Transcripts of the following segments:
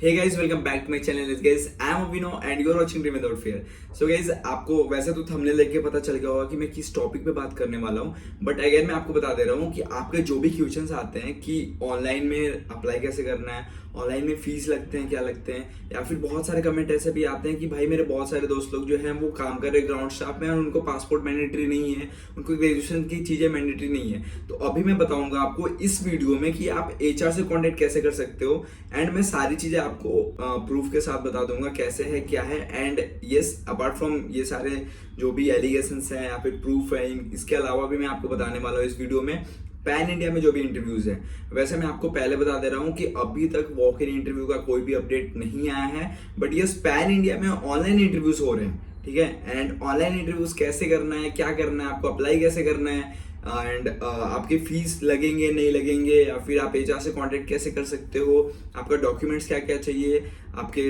Hey guys, welcome back to my channel guys. I am Abhinav and you are watching dream without fear. So guys, आपको वैसे तो thumbnail देख के पता चल गया होगा कि मैं किस टॉपिक पे बात करने वाला हूँ, बट अगेन मैं आपको बता दे रहा हूँ कि आपके जो भी क्वेश्चंस आते हैं कि ऑनलाइन में अप्लाई कैसे करना है, ऑनलाइन में फीस लगते हैं क्या लगते हैं, या फिर बहुत सारे कमेंट ऐसे भी आते हैं कि भाई मेरे बहुत सारे दोस्त लोग जो हैं वो काम कर रहे हैं ग्राउंड स्टाफ में और उनको पासपोर्ट मैंडेटरी नहीं है, उनको ग्रेजुएशन की चीजें मैंडेटरी नहीं है। तो अभी मैं बताऊंगा आपको इस वीडियो में कि आप एचआर से कांटेक्ट कैसे कर सकते हो, एंड मैं सारी चीजें आपको प्रूफ के साथ बता दूंगा कैसे है क्या है। एंड यस, अपार्ट फ्रॉम ये सारे जो भी एलिगेशंस हैं या फिर प्रूफ है, इसके अलावा भी मैं आपको बताने वाला हूँ इस वीडियो में पैन इंडिया में जो भी इंटरव्यूज है। वैसे मैं आपको पहले बता दे रहा हूँ कि अभी तक वॉक इन इंटरव्यू का कोई भी अपडेट नहीं आया है, बट यस पैन इंडिया में ऑनलाइन इंटरव्यूज हो रहे हैं, ठीक है। एंड ऑनलाइन इंटरव्यूज कैसे करना है, क्या करना है, आपको अप्लाई कैसे करना है, एंड आपके फीस लगेंगे नहीं लगेंगे, या फिर आप एचआर से कांटेक्ट कैसे कर सकते हो, आपका डॉक्यूमेंट्स क्या क्या चाहिए, आपके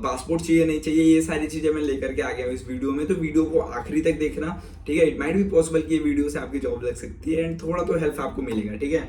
पासपोर्ट चाहिए नहीं चाहिए, ये सारी चीजें मैं लेकर के आ गया हूँ इस वीडियो में। तो वीडियो को आखिरी तक देखना, ठीक है। इट माइट बी पॉसिबल कि ये वीडियो से आपकी जॉब लग सकती है एंड थोड़ा तो हेल्प आपको मिलेगा, ठीक है।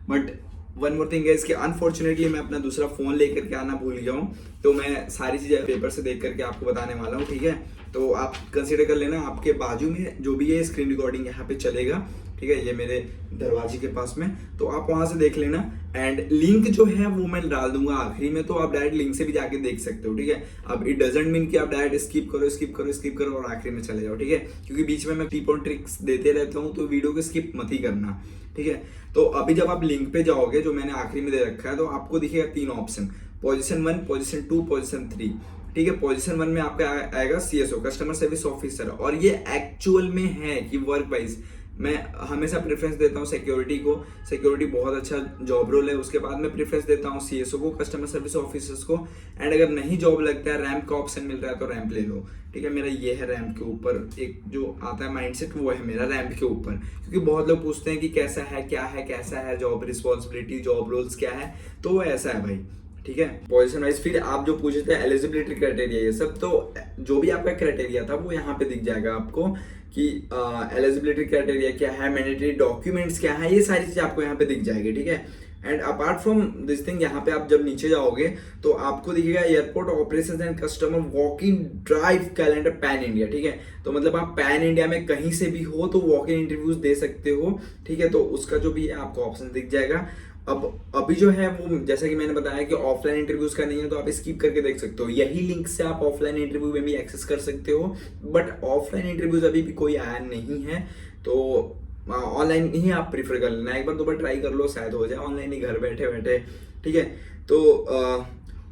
बट वन मोर थिंग है इसके, अनफॉर्चुनेटली मैं अपना दूसरा फोन लेकर के आना भूल गया हूँ, तो मैं सारी चीजें पेपर से देख करके आपको बताने वाला हूँ, ठीक है। तो आप कंसिडर कर लेना, आपके बाजू में जो भी है स्क्रीन रिकॉर्डिंग यहाँ पे चलेगा, ठीक है, ये मेरे दरवाजे के पास में, तो आप वहां से देख लेना। एंड लिंक जो है वो मैं डाल दूंगा आखिरी में, तो आप डायरेक्ट लिंक से भी जाके देख सकते हो, ठीक है। अब इट डजंट मीन कि आप डायरेक्ट स्किप करो स्किप करो स्किप करो और आखिरी में चले जाओ, ठीक है, क्योंकि बीच में मैं टिप और ट्रिक्स देते रहता हूँ, तो वीडियो को स्किप मत ही करना, ठीक है। तो अभी जब आप लिंक पे जाओगे जो मैंने आखिरी में दे रखा है, तो आपको दिखेगा 3 ऑप्शन, पोजीशन 1, पोजीशन 2, पोजीशन 3, ठीक है। पोजीशन 1 में आपका आएगा सीएसओ, कस्टमर सर्विस ऑफिसर, और ये एक्चुअल में है कि वर्क वाइज मैं हमेशा प्रेफरेंस देता हूँ सिक्योरिटी को। सिक्योरिटी बहुत अच्छा जॉब रोल है। उसके बाद मैं प्रेफरेंस देता हूँ सीएसओ को, कस्टमर सर्विस ऑफिसर्स को। एंड अगर नहीं जॉब लगता है, रैंप का ऑप्शन मिल रहा है तो रैंप ले लो, ठीक है। मेरा ये है रैंप के ऊपर एक जो आता है माइंडसेट, वो है मेरा रैंप के ऊपर, क्योंकि बहुत लोग पूछते हैं कि कैसा है क्या है, कैसा है जॉब रिस्पॉन्सिबिलिटी, जॉब रोल्स क्या है, तो वो ऐसा है भाई, ठीक है। पोजीशन वाइज फिर आप जो पूछे थे एलिजिबिलिटी क्राइटेरिया, ये सब तो जो भी आपका क्राइटेरिया था वो यहाँ पे दिख जाएगा आपको कि एलिजिबिलिटी क्राइटेरिया क्या है, मैंडेटरी डॉक्यूमेंट्स क्या है, ये सारी चीज आपको यहाँ पे दिख जाएगी, ठीक है। And apart from this thing, यहाँ पे आप जब नीचे जाओगे तो आपको दिखेगा airport operations and customer walk in drive calendar pan India, ठीक है। तो मतलब आप पैन इंडिया में कहीं से भी हो तो वॉक इन इंटरव्यूज दे सकते हो, ठीक है। तो उसका जो भी है आपको ऑप्शन दिख जाएगा। अब अभी जो है वो जैसा कि मैंने बताया कि ऑफलाइन इंटरव्यूज का नहीं है, तो आप स्किप करके देख सकते हो। यही लिंक से आप ऑफलाइन इंटरव्यू में भी एक्सेस कर सकते हो, बट ऑफलाइन इंटरव्यूज अभी भी कोई आया नहीं है, तो ऑनलाइन ही आप प्रीफर कर लेना। एक बार 2 बार ट्राई कर लो, शायद हो जाए ऑनलाइन ही घर बैठे बैठे, ठीक है। तो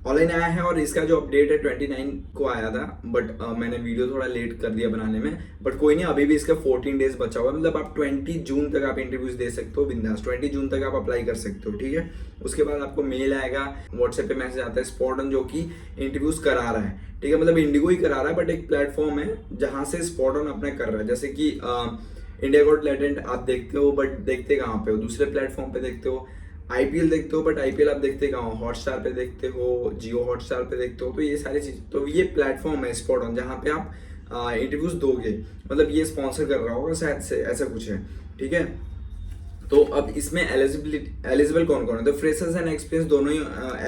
ऑनलाइन आया है और इसका जो अपडेट है 29 को आया था, बट मैंने वीडियो थोड़ा लेट कर दिया बनाने में, बट कोई नहीं, अभी भी इसका 14 डेज बचा हुआ है। मतलब आप 20 जून तक आप इंटरव्यूज दे सकते हो बिंदास, 20 जून तक आप अप्लाई कर सकते हो, ठीक है। उसके बाद आपको मेल आएगा, व्हाट्सएप पे मैसेज आता है स्पॉटन जो कि इंटरव्यूज करा रहा है, ठीक है। मतलब इंडिगो ही करा रहा है, बट एक प्लेटफॉर्म है जहां से स्पॉटन अपना कर रहा है। जैसे कि इंडिया गॉट टैलेंट आप देखते हो, बट देखते कहाँ पे हो, दूसरे प्लेटफॉर्म पे देखते हो। आईपीएल देखते हो, बट आईपीएल आप देखते कहाँ हो, हॉटस्टार पे देखते हो, जियो हॉटस्टार पे देखते हो। तो ये सारी चीज, तो ये प्लेटफॉर्म है स्पॉट ऑन जहाँ पे आप इंटरव्यूज दोगे, मतलब ये स्पॉन्सर कर रहा होगा शायद से, ऐसा कुछ है, ठीक है। तो अब इसमें एलिजिबल कौन कौन है, तो फ्रेशर्स एंड एक्सपीरियंस दोनों ही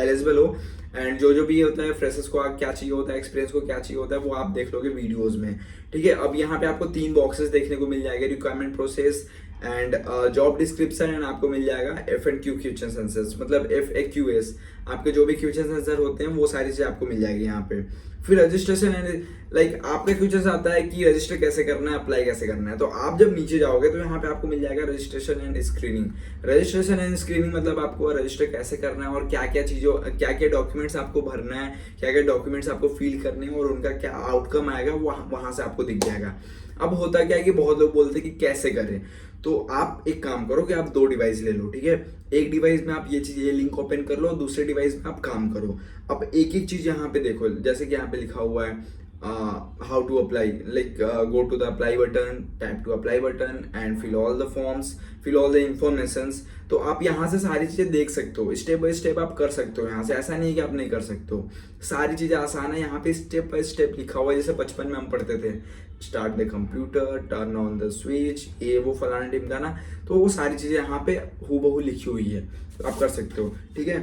एलिजिबल हो। एंड जो भी होता है, फ्रेशर्स को क्या चाहिए होता है, एक्सपीरियंस को क्या चाहिए होता है, वो आप देख लोगे वीडियोस में, ठीक है। अब यहाँ पे आपको 3 बॉक्सेस देखने को मिल जाएगा, requirement process and job description, and आपको मिल जाएगा F and Q question answers, मतलब FAQs, आपके जो भी क्वेश्चन आंसर होते हैं वो सारी चीजें आपको मिल जाएगी यहाँ पे। फिर रजिस्ट्रेशन एंड लाइक आपका क्वेश्चन आता है कि रजिस्टर कैसे करना है, अप्लाई कैसे करना है, तो आप जब नीचे जाओगे तो यहाँ पे आपको मिल जाएगा registration and screening. Registration and screening मतलब आपको रजिस्टर कैसे करना है और क्या क्या चीजों, क्या क्या डॉक्यूमेंट्स आपको भरना है, क्या क्या डॉक्यूमेंट्स आपको फिल करने हैं और उनका क्या आउटकम आएगा, वहां से आपको दिख जाएगा। अब होता क्या है कि बहुत लोग बोलते हैं कि कैसे करें, तो आप एक काम करो कि आप 2 डिवाइस ले लो, ठीक है। एक डिवाइस में आप ये लिंक ओपन कर लो, दूसरे डिवाइस में आप काम करो। अब एक एक चीज यहाँ पे देखो, जैसे कि यहाँ पे लिखा हुआ है how to apply, like go to the apply button, tap to apply button and fill all the forms, fill all the informations. तो आप यहाँ से सारी चीजें देख सकते हो, स्टेप बाय स्टेप आप कर सकते हो यहाँ से, ऐसा नहीं है कि आप नहीं कर सकते हो। सारी चीजें आसान है, यहाँ पे स्टेप बाय स्टेप लिखा हुआ है, जैसे बचपन में हम पढ़ते थे, start the computer, turn on the switch, ये वो फलाना टीम का ना, तो वो सारी चीजें यहाँ पे हूबहू लिखी हुई है, तो आप कर सकते हो, ठीक है।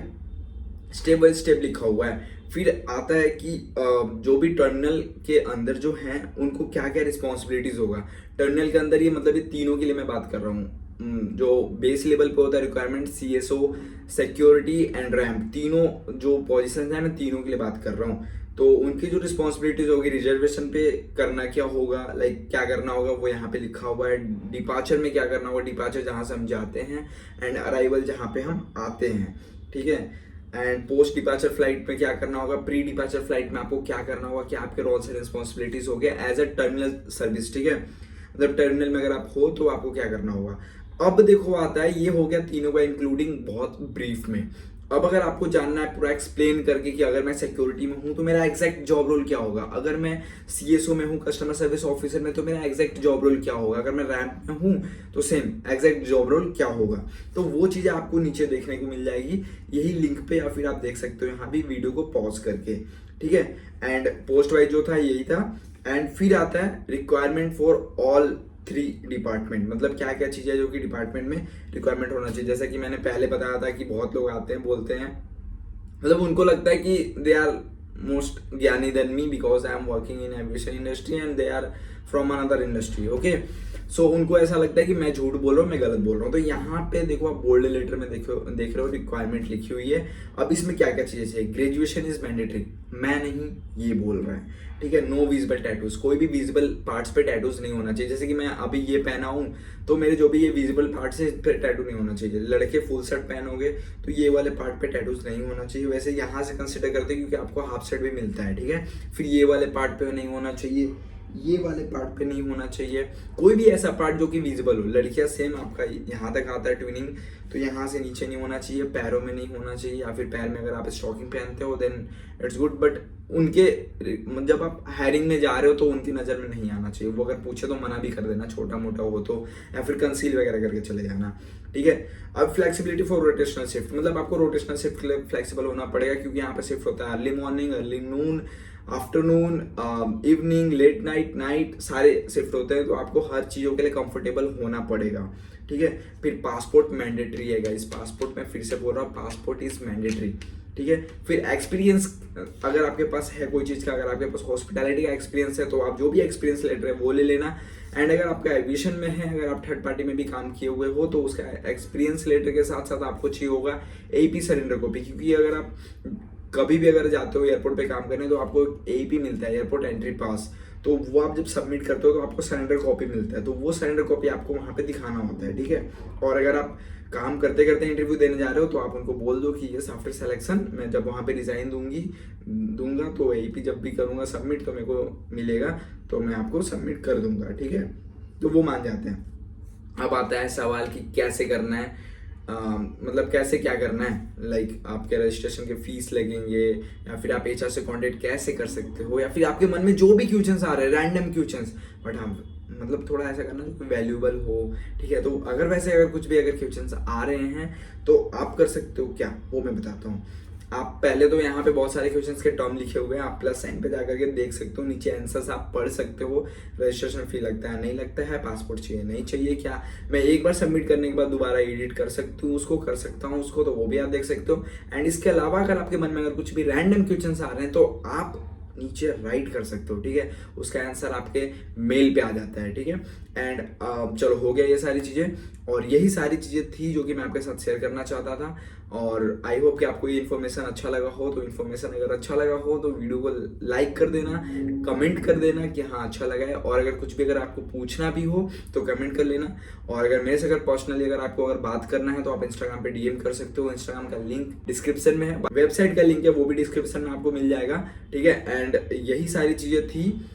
स्टेप बाय स्टेप लिखा हुआ है। फिर आता है कि जो भी टर्मिनल के अंदर जो हैं उनको क्या क्या रिस्पॉन्सिबिलिटीज होगा। टर्मिनल के अंदर ये मतलब ये तीनों के लिए मैं बात कर रहा हूँ। जो बेस लेवल पे होता है requirement, CSO, security and ramp, तीनों जो पोजीशन है मैं तीनों के लिए बात कर रहा हूँ। तो उनकी जो रिस्पॉन्सिबिलिटीज होगी, रिजर्वेशन पे करना क्या होगा, लाइक क्या करना होगा वो यहाँ पे लिखा हुआ है। डिपार्चर में क्या करना होगा, डिपार्चर जहाँ से हम जाते हैं, एंड अराइवल जहाँ पे हम आते हैं, ठीक है। एंड पोस्ट डिपार्चर फ्लाइट में क्या करना होगा, प्री डिपार्चर फ्लाइट में आपको क्या करना होगा, क्या आपके रोल्स एंड रिस्पॉन्सिबिलिटीज हो गए एज अ टर्मिनल सर्विस, ठीक है। मतलब टर्मिनल में अगर आप हो तो आपको क्या करना होगा। अब देखो आता है, ये हो गया तीनों का इंक्लूडिंग बहुत ब्रीफ में। अब अगर आपको जानना है पूरा एक्सप्लेन करके कि अगर मैं सिक्योरिटी में हूं तो मेरा एग्जैक्ट जॉब रोल क्या होगा, अगर मैं सीएसओ में हूं, कस्टमर सर्विस ऑफिसर में, तो मेरा एग्जैक्ट जॉब रोल क्या होगा, अगर मैं रैंप में हूं तो सेम एग्जैक्ट जॉब रोल क्या होगा, तो वो चीजें आपको नीचे देखने को मिल जाएगी यही लिंक पे, या फिर आप देख सकते हो यहाँ भी वीडियो को पॉज करके, ठीक है। एंड पोस्ट वाइज जो था यही था। एंड फिर आता है रिक्वायरमेंट फॉर ऑल 3 डिपार्टमेंट, मतलब क्या क्या चीजें जो कि डिपार्टमेंट में रिक्वायरमेंट होना चाहिए। जैसा कि मैंने पहले बताया था कि बहुत लोग आते हैं बोलते हैं, मतलब उनको लगता है कि दे आर मोस्ट ज्ञानी than me because I am working in aviation industry and they are from another industry, okay. So उनको ऐसा लगता है कि मैं झूठ बोल रहा हूँ, मैं गलत बोल रहा हूँ। तो यहाँ पे देखो आप बोल्ड लेटर में देख रहे हो रिक्वायरमेंट लिखी हुई है। अब इसमें क्या क्या चीजें चाहिए, ग्रेजुएशन इज मैंडेटरी, मैं नहीं ये बोल रहा है, ठीक है। नो विजिबल टैटूज, कोई भी विजिबल पार्ट्स पे टैटूज नहीं होना चाहिए। जैसे कि मैं अभी ये पहना हूँ तो मेरे जो भी ये विजिबल पार्ट्स है इस पे टैटू नहीं होना चाहिए। लड़के फुल शर्ट पहनोगे तो ये वाले पार्ट पे टैटूज नहीं होना चाहिए। वैसे यहाँ से कंसिडर करते हैं क्योंकि आपको हाफ शर्ट भी मिलता है, ठीक है। फिर ये वाले पार्ट पे नहीं होना चाहिए, ये वाले पार्ट पे नहीं होना चाहिए, कोई भी ऐसा पार्ट जो कि विजिबल हो। लड़कियां सेम आपका यहाँ तक आता है ट्विनिंग, तो यहाँ से नीचे नहीं होना चाहिए, पैरों में नहीं होना चाहिए, या फिर पैर में अगर आप स्टॉकिंग पहनते हो देन इट्स गुड, बट उनके जब आप हायरिंग में जा रहे हो तो उनकी नज़र में नहीं आना चाहिए। वो अगर पूछे तो मना भी कर देना, छोटा मोटा हो तो, या फिर कंसील वगैरह करके चले जाना, ठीक है। अब फ्लेक्सिबिलिटी फॉर रोटेशनल शिफ्ट, मतलब आपको रोटेशनल शिफ्ट के लिए फ्लेक्सिबल होना पड़ेगा, क्योंकि यहाँ पे शिफ्ट होता है early morning, early noon, afternoon, evening, late night, night, सारे शिफ्ट होते हैं। तो आपको हर चीज़ों के लिए कंफर्टेबल होना पड़ेगा, ठीक है। फिर पासपोर्ट मैंडेटरी है गाइस, पासपोर्ट मैं फिर से बोल रहा हूँ, पासपोर्ट इज मैंडेटरी, ठीक है। फिर एक्सपीरियंस अगर आपके पास है कोई चीज़ का, अगर आपके पास हॉस्पिटैलिटी का एक्सपीरियंस है तो आप जो भी एक्सपीरियंस लेटर है वो ले लेना। एंड अगर आपका एविएशन में है, अगर आप थर्ड पार्टी में भी काम किए हुए हो तो उसका एक्सपीरियंस लेटर के साथ साथ आपको चाहिए होगा एपी सरेंडर कॉपी, क्योंकि अगर आप कभी भी अगर जाते हो एयरपोर्ट पे काम करने तो आपको एपी मिलता है, एयरपोर्ट एंट्री पास, तो वो आप जब सबमिट करते हो तो आपको सरेंडर कॉपी मिलता है, तो वो सरेंडर कॉपी आपको वहाँ पे दिखाना होता है, ठीक है। और अगर आप काम करते करते इंटरव्यू देने जा रहे हो तो आप उनको बोल दो कि यस आफ्टर सिलेक्शन मैं जब वहाँ पे रिजाइन दूंगा तो एपी जब भी करूँगा सबमिट तो मेरे को मिलेगा तो मैं आपको सबमिट कर दूंगा, ठीक है। तो वो मान जाते हैं। अब आता है सवाल कि कैसे करना है, मतलब कैसे क्या करना है, लाइक आपके रजिस्ट्रेशन के फीस लगेंगे, या फिर आप एचआर से कांटेक्ट कैसे कर सकते हो, या फिर आपके मन में जो भी क्वेश्चंस आ रहे हैं, रैंडम क्वेश्चंस, बट हाँ मतलब थोड़ा ऐसा करना जो वैल्यूएबल हो, ठीक है। तो अगर वैसे अगर कुछ भी अगर क्वेश्चंस आ रहे हैं तो आप कर सकते हो क्या, वो मैं बताता हूँ। आप पहले तो यहाँ पे बहुत सारे क्वेश्चंस के टर्म लिखे हुए हैं, आप प्लस साइन पे जाकर के देख सकते हो, नीचे आंसर्स आप पढ़ सकते हो। रजिस्ट्रेशन फी लगता है नहीं लगता है, पासपोर्ट चाहिए नहीं चाहिए, क्या मैं एक बार सबमिट करने के बाद दोबारा एडिट कर सकती हूँ उसको, कर सकता हूँ उसको, तो वो भी आप देख सकते हो। एंड इसके अलावा अगर आपके मन में अगर कुछ भी रैंडम क्वेश्चंस आ रहे हैं तो आप नीचे राइट कर सकते हो, ठीक है। उसका आंसर आपके मेल पे आ जाता है, ठीक है। एंड चलो हो गया ये सारी चीज़ें, और यही सारी चीज़ें थी जो कि मैं आपके साथ शेयर करना चाहता था। और आई होप कि आपको ये इन्फॉर्मेशन अच्छा लगा हो। तो इन्फॉर्मेशन अगर अच्छा लगा हो तो वीडियो को लाइक कर देना, कमेंट कर देना कि हाँ अच्छा लगा है, और अगर कुछ भी अगर आपको पूछना भी हो तो कमेंट कर लेना। और अगर मेरे से अगर पर्सनली अगर आपको अगर बात करना है तो आप इंस्टाग्राम पे डीएम कर सकते हो, इंस्टाग्राम का लिंक डिस्क्रिप्शन में है, वेबसाइट का लिंक है वो भी डिस्क्रिप्शन में आपको मिल जाएगा, ठीक है। एंड यही सारी चीज़ें थी।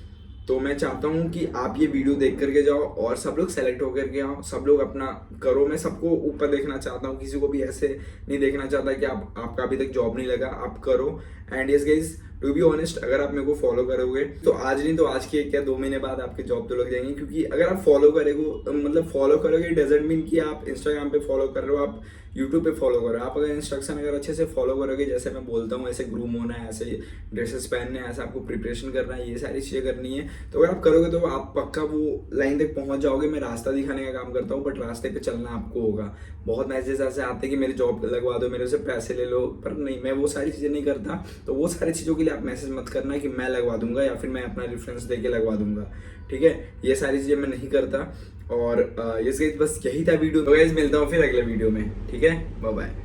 तो मैं चाहता हूँ कि आप ये वीडियो देख करके जाओ और सब लोग सेलेक्ट होकर के आओ, सब लोग अपना करो। मैं सबको ऊपर देखना चाहता हूँ, किसी को भी ऐसे नहीं देखना चाहता कि आपका अभी तक जॉब नहीं लगा, आप करो। And yes guys, to be honest, अगर आप मेरे को फॉलो करोगे तो आज नहीं तो आज के क्या 2 महीने बाद आपके जॉब तो लग जाएंगे, क्योंकि अगर आप फॉलो करोगे, मतलब फॉलो करोगे डजंट मीन कि आप इंस्टाग्राम पे फॉलो कर रहे हो, आप यूट्यूब पे फॉलो करो। आप अगर इंस्ट्रक्शन अगर अच्छे से फॉलो करोगे, जैसे मैं बोलता हूँ ऐसे ग्रूम होना है, ऐसे ड्रेसेस पहनने हैं, ऐसा आपको प्रिपरेशन करना है, ये सारी चीज़ें करनी है, तो अगर आप करोगे तो आप पक्का वो लाइन तक पहुंच जाओगे। मैं रास्ता दिखाने का काम करता हूँ, बट रास्ते पे चलना आपको होगा। बहुत मैसेज ऐसे आते हैं कि मेरी जॉब लगवा दो, मेरे से पैसे ले लो, पर नहीं, मैं वो सारी चीज़ें नहीं करता। तो वो सारी चीज़ों के लिए आप मैसेज मत करना कि मैं लगवा दूंगा या फिर मैं अपना रेफरेंस दे के लगवा दूंगा, ठीक है। ये सारी चीज़ें मैं नहीं करता। और ये बस यही था वीडियो। तो गाइस मिलता हूँ फिर अगले वीडियो में, ठीक है, बाय बाय।